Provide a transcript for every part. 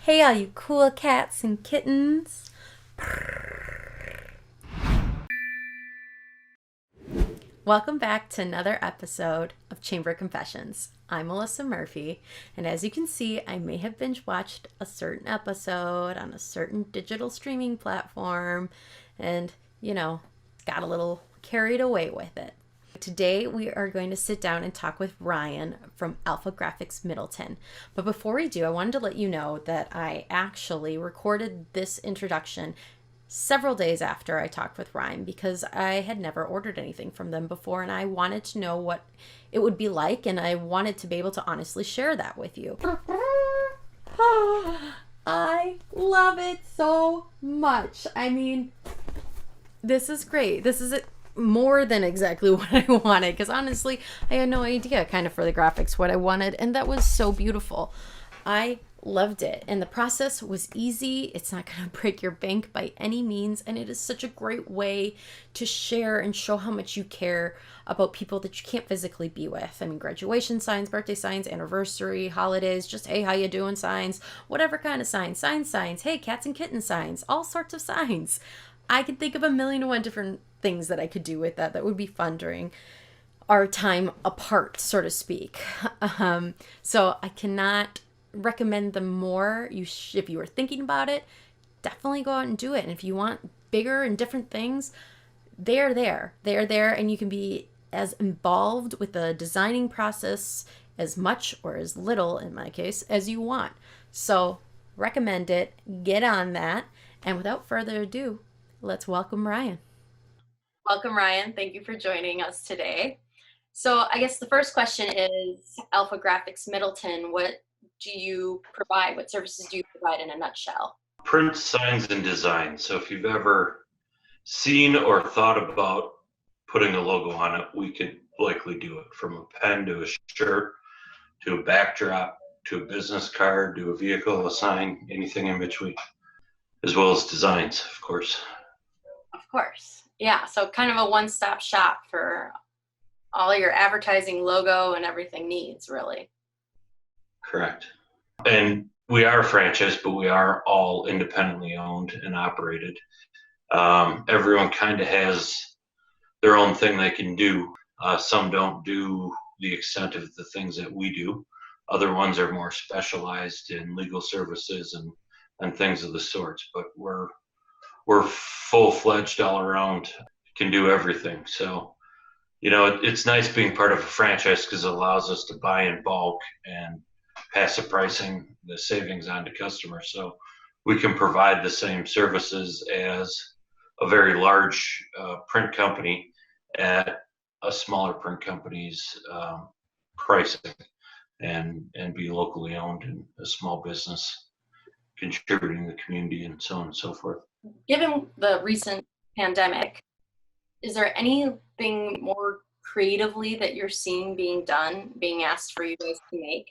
Hey, all you cool cats and kittens. Welcome back to another episode of Chamber Confessions. I'm Melissa Murphy, and as you can see, I may have binge watched a certain episode on a certain digital streaming platform and, got a little carried away with it. Today, we are going to sit down and talk with Ryan from AlphaGraphics Middleton. But before we do, I wanted to let you know that I actually recorded this introduction several days after I talked with Ryan because I had never ordered anything from them before and I wanted to know what it would be like and I wanted to be able to honestly share that with you. I love it so much. I mean, this is great. This is more than exactly what I wanted because honestly, I had no idea kind of for the graphics what I wanted, and that was so beautiful. I loved it, and the process was easy. It's not going to break your bank by any means, and it is such a great way to share and show how much you care about people that you can't physically be with. I mean, graduation signs, birthday signs, anniversary, holidays, just hey, how you doing signs, whatever kind of signs, hey, cats and kittens signs, all sorts of signs. I could think of a million and one different things that I could do with that would be fun during our time apart, so to speak. So I cannot recommend them more. If you were thinking about it, definitely go out and do it. And if you want bigger and different things, they're there. They're there, and you can be as involved with the designing process as much or as little, in my case, as you want. So recommend it. Get on that. And without further ado, let's welcome Ryan. Welcome, Ryan. Thank you for joining us today. So I guess the first question is AlphaGraphics Middleton. What do you provide? What services do you provide in a nutshell? Print signs and design. So if you've ever seen or thought about putting a logo on it, we could likely do it, from a pen to a shirt to a backdrop to a business card to a vehicle, a sign, anything in between, as well as designs, of course. Of course. Yeah. So kind of a one-stop shop for all your advertising, logo, and everything needs, really. Correct. And we are a franchise, but we are all independently owned and operated. Everyone kind of has their own thing they can do. Some don't do the extent of the things that we do. Other ones are more specialized in legal services and things of the sorts. But we're full-fledged all around, can do everything. So, it's nice being part of a franchise because it allows us to buy in bulk and pass the pricing, the savings on to customers. So we can provide the same services as a very large print company at a smaller print company's pricing, and be locally owned and a small business contributing to the community and so on and so forth. Given the recent pandemic, is there anything more creatively that you're seeing being done, being asked for you guys to make?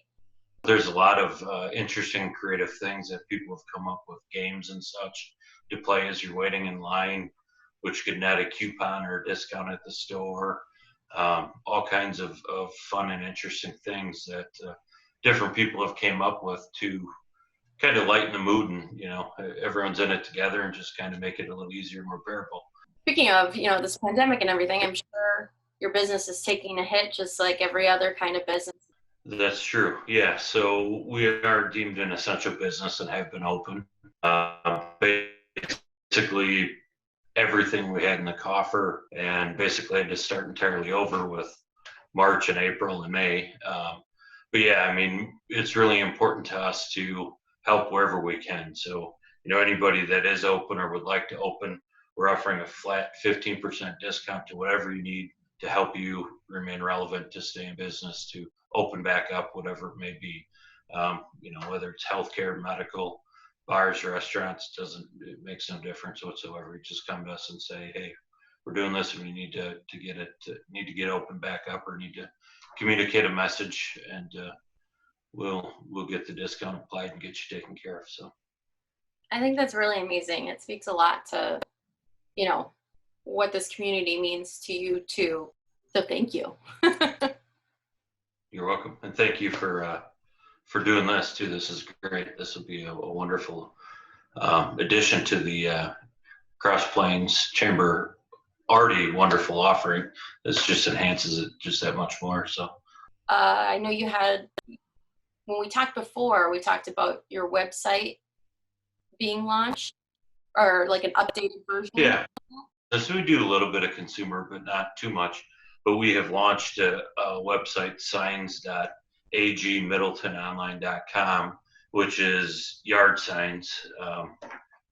There's a lot of interesting creative things that people have come up with, games and such to play as you're waiting in line, which could net a coupon or a discount at the store. All kinds of fun and interesting things that different people have came up with to kind of lighten the mood, and everyone's in it together and just kind of make it a little easier, more bearable. Speaking of this pandemic and everything, I'm sure your business is taking a hit just like every other kind of business. That's true. Yeah. So we are deemed an essential business and have been open. Basically, everything we had in the coffer, and basically had to start entirely over with March and April and May. But yeah, I mean, it's really important to us to help wherever we can. So, anybody that is open or would like to open, we're offering a flat 15% discount to whatever you need to help you remain relevant, to stay in business, to open back up, whatever it may be. Whether it's healthcare, medical, bars, restaurants, it makes no difference whatsoever. You just come to us and say, hey, we're doing this and we need to get open back up, or need to communicate a message, and we'll get the discount applied and get you taken care of. So I think that's really amazing. It speaks a lot to, what this community means to you too. So thank you. You're welcome. And thank you for for doing this too. This is great. This will be a wonderful addition to the Cross Plains Chamber already wonderful offering. This just enhances it just that much more. So I know you had, when we talked before, we talked about your website being launched, or like an updated version. yeah, so we do a little bit of consumer, but not too much. But we have launched a website, signs.agmiddletononline.com, which is yard signs,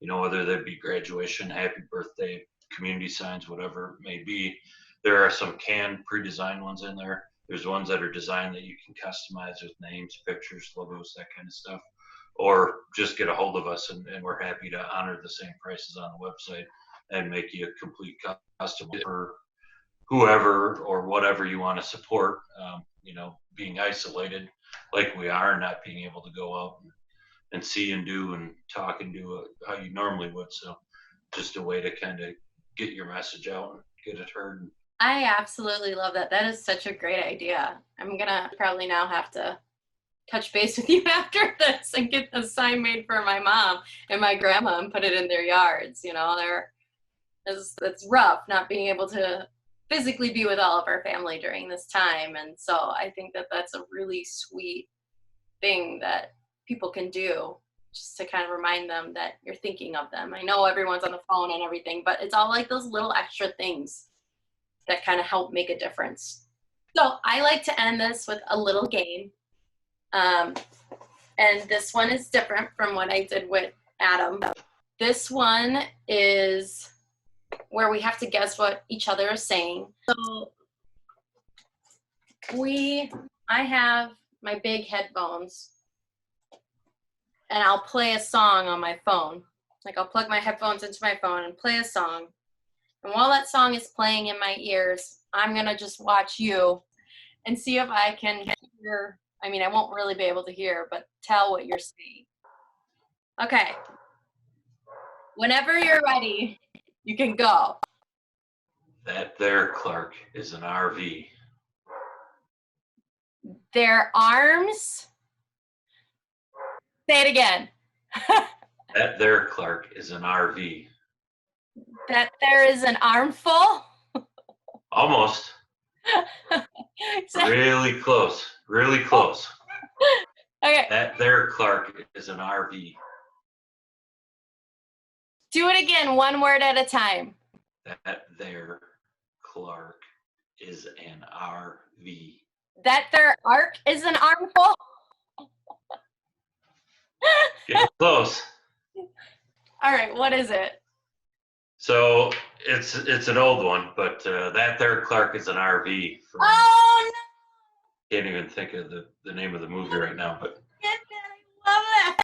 whether that be graduation, happy birthday, community signs, whatever it may be. There are some canned pre-designed ones in there. There's ones that are designed that you can customize with names, pictures, logos, that kind of stuff. Or just get a hold of us, and we're happy to honor the same prices on the website and make you a complete custom for whoever or whatever you want to support. Being isolated like we are, not being able to go out and see and do and talk and do how you normally would. So just a way to kind of get your message out and get it heard. I absolutely love that. That is such a great idea. I'm gonna probably now have to touch base with you after this and get a sign made for my mom and my grandma and put it in their yards. It's rough not being able to physically be with all of our family during this time. And so I think that that's a really sweet thing that people can do, just to kind of remind them that you're thinking of them. I know everyone's on the phone and everything, but it's all like those little extra things that kind of help make a difference. So I like to end this with a little game. And this one is different from what I did with Adam. This one is where we have to guess what each other is saying. So I have my big headphones, and I'll play a song on my phone. Like, I'll plug my headphones into my phone and play a song. And while that song is playing in my ears, I'm gonna just watch you and see if I can hear. I mean, I won't really be able to hear, but tell what you're saying. Okay. Whenever you're ready, you can go. That there, Clark, is an RV. Their arms. Say it again. That there, Clark, is an RV. That there is an armful. Almost. Really close. Really close. Okay. That there, Clark, is an RV. Do it again, one word at a time. That there, Clark, is an RV. That their arc is an armful. Get close. All right, what is it? So it's an old one, but that there, Clark, is an RV. Oh no! Can't even think of the name of the movie right now, but I love that.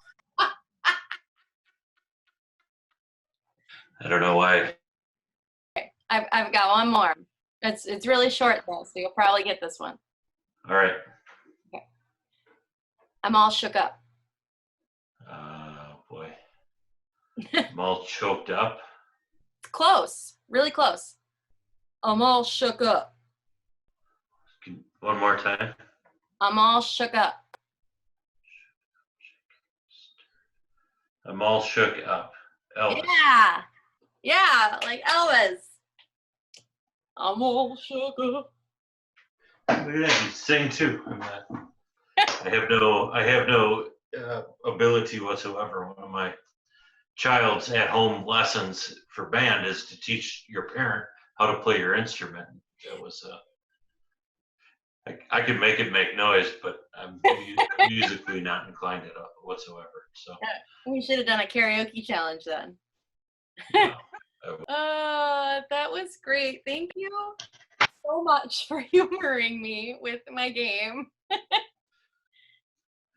I don't know why. Okay, I've got one more. It's really short though, so you'll probably get this one. All right. Okay. I'm all shook up. Oh boy. I'm all choked up. It's close, really close. I'm all shook up. One more time. I'm all shook up. I'm all shook up. Elvis. Yeah, like Elvis. I'm all shook up. Look at that, you sing too. I have no ability whatsoever. One of my child's at-home lessons for band is to teach your parent how to play your instrument. That was I could make it make noise, but I'm musically not inclined at all whatsoever. So we should have done a karaoke challenge then. No, that was great. Thank you so much for humoring me with my game.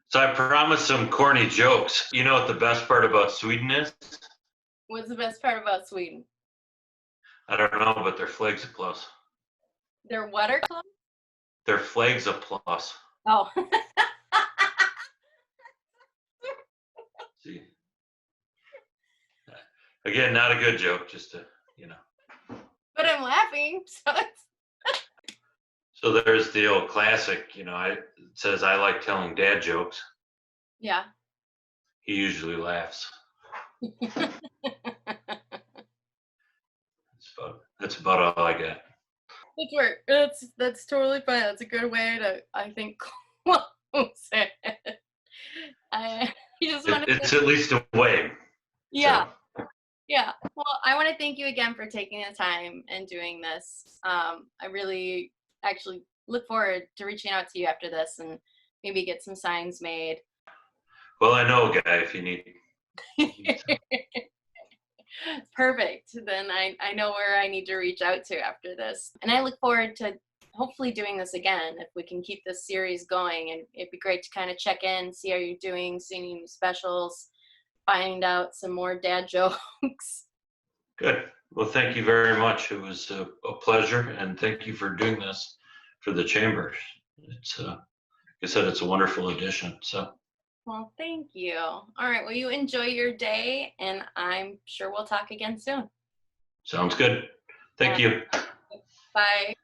So I promised some corny jokes. You know what the best part about Sweden is? What's the best part about Sweden? I don't know, but their flags are close. Their what are close? Their flags are plus. Oh. See. Again, not a good joke, just to, But I'm laughing, so it's... So there's the old classic, it says I like telling dad jokes. Yeah. He usually laughs. That's about all I got. That's work. That's totally fine. That's a good way to, I think, close it. I just want to say, It's at least a way. yeah, So yeah. Well, I want to thank you again for taking the time and doing this. I really actually look forward to reaching out to you after this and maybe get some signs made. well, I know a guy if you need. Perfect. Then I know where I need to reach out to after this. And I look forward to hopefully doing this again if we can keep this series going. And it'd be great to kind of check in, see how you're doing, see any new specials, find out some more dad jokes. Good. Well, thank you very much. It was a pleasure, and thank you for doing this for the chambers. It's, like I said, it's a wonderful addition. So Well, thank you. All right. Well, you enjoy your day, and I'm sure we'll talk again soon. sounds good. Thank you. Bye.